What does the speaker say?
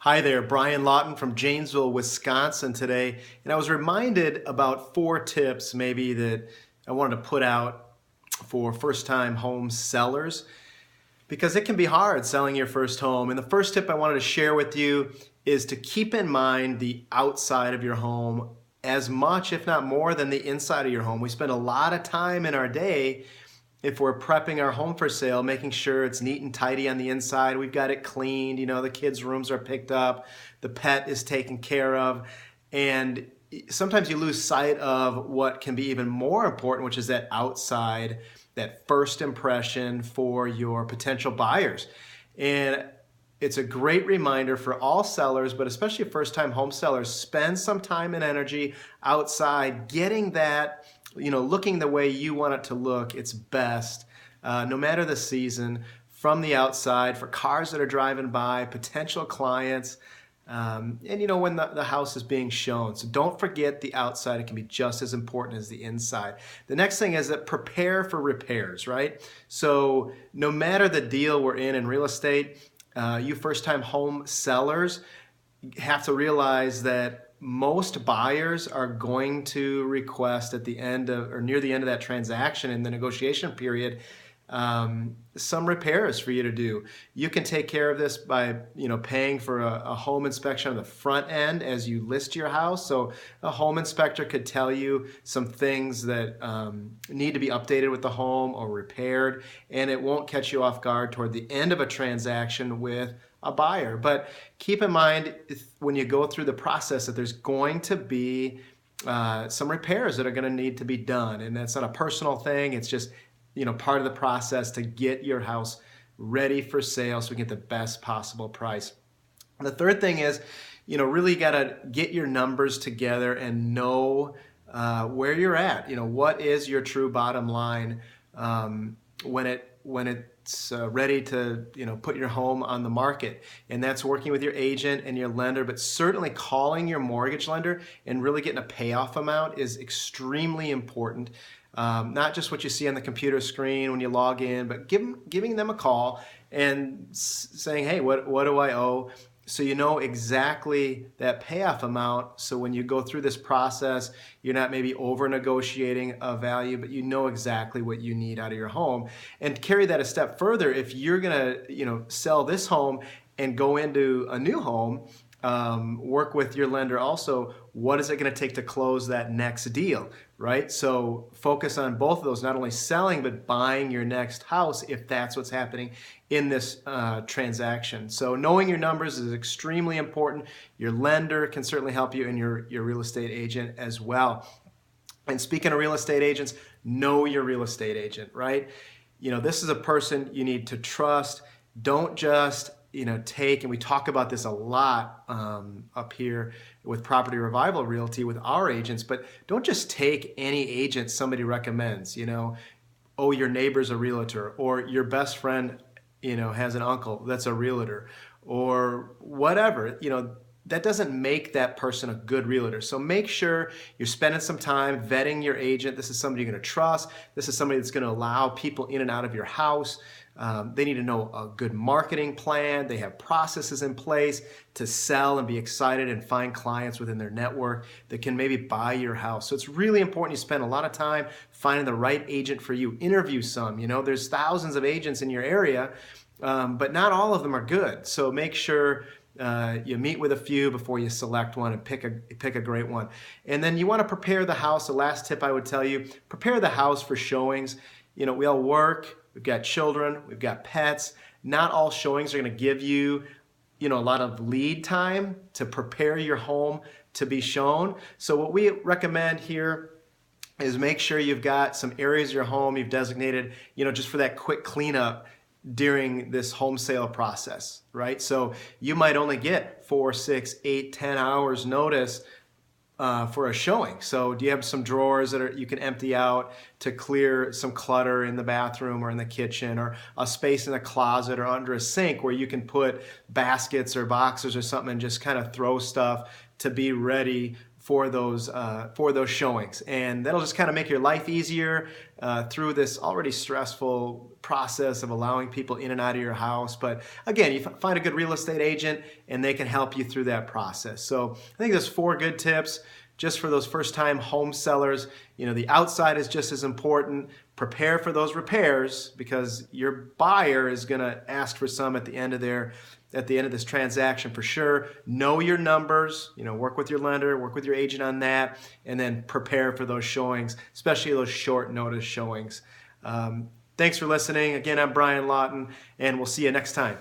Hi there, Brian Lawton from Janesville, Wisconsin today, and I was reminded about 4 tips maybe that I wanted to put out for first-time home sellers because it can be hard selling your first home. And the first tip I wanted to share with you is to keep in mind the outside of your home as much, if not more, than the inside of your home. We spend a lot of time in our day, if we're prepping our home for sale, making sure it's neat and tidy on the inside, we've got it cleaned, the kids' rooms are picked up, the pet is taken care of, and sometimes you lose sight of what can be even more important, which is that outside, that first impression for your potential buyers. And it's a great reminder for all sellers, but especially first-time home sellers, spend some time and energy outside getting that, looking the way you want it to look, its best, no matter the season, from the outside, for cars that are driving by, potential clients, and when the house is being shown. So don't forget the outside. It can be just as important as the inside. The next thing is that prepare for repairs, right? So no matter the deal we're in real estate, you first-time home sellers have to realize that most buyers are going to request at the end of, or near the end of that transaction in the negotiation period, some repairs for you to do. You can take care of this by, paying for a home inspection on the front end as you list your house. So a home inspector could tell you some things that need to be updated with the home or repaired, and it won't catch you off guard toward the end of a transaction with a buyer. But keep in mind when you go through the process that there's going to be some repairs that are going to need to be done, and that's not a personal thing. It's just part of the process to get your house ready for sale so we get the best possible price. And the third thing is, really got to get your numbers together and know where you're at. What is your true bottom line when it's ready to put your home on the market. And that's working with your agent and your lender, but certainly calling your mortgage lender and really getting a payoff amount is extremely important. Not just what you see on the computer screen when you log in, but giving them a call and saying, hey, what do I owe? So you know exactly that payoff amount. So when you go through this process, you're not maybe over negotiating a value, but you know exactly what you need out of your home. And carry that a step further, if you're gonna sell this home and go into a new home, work with your lender also, what is it going to take to close that next deal, right? So focus on both of those, not only selling, but buying your next house if that's what's happening in this transaction. So knowing your numbers is extremely important. Your lender can certainly help you, and your real estate agent as well. And speaking of real estate agents, know your real estate agent, right? This is a person you need to trust. Don't just take, and we talk about this a lot up here with Property Revival Realty with our agents, but don't just take any agent somebody recommends, oh, your neighbor's a realtor, or your best friend, has an uncle that's a realtor, or whatever, that doesn't make that person a good realtor. So make sure you're spending some time vetting your agent. This is somebody you're going to trust. This is somebody that's going to allow people in and out of your house. They need to know a good marketing plan. They have processes in place to sell and be excited and find clients within their network that can maybe buy your house. So it's really important you spend a lot of time finding the right agent for you. Interview some. There's thousands of agents in your area, but not all of them are good. So make sure you meet with a few before you select one and pick a great one. And then you want to prepare the house. The last tip I would tell you, prepare the house for showings. We all work. We've got children, we've got pets. Not all showings are going to give you, a lot of lead time to prepare your home to be shown. So what we recommend here is make sure you've got some areas of your home you've designated, just for that quick cleanup during this home sale process, right? So you might only get 4, 6, 8, 10 hours notice for a showing. So do you have some drawers that you can empty out to clear some clutter in the bathroom or in the kitchen, or a space in a closet or under a sink where you can put baskets or boxes or something and just kind of throw stuff to be ready for those showings, and that'll just kind of make your life easier through this already stressful process of allowing people in and out of your house. But again, you find a good real estate agent and they can help you through that process. So I think there's 4 good tips just for those first-time home sellers. The outside is just as important. Prepare for those repairs because your buyer is going to ask for some at the end of this transaction for sure. Know your numbers, work with your lender, work with your agent on that, and then prepare for those showings, especially those short notice showings. Thanks for listening. Again, I'm Brian Lawton, and we'll see you next time.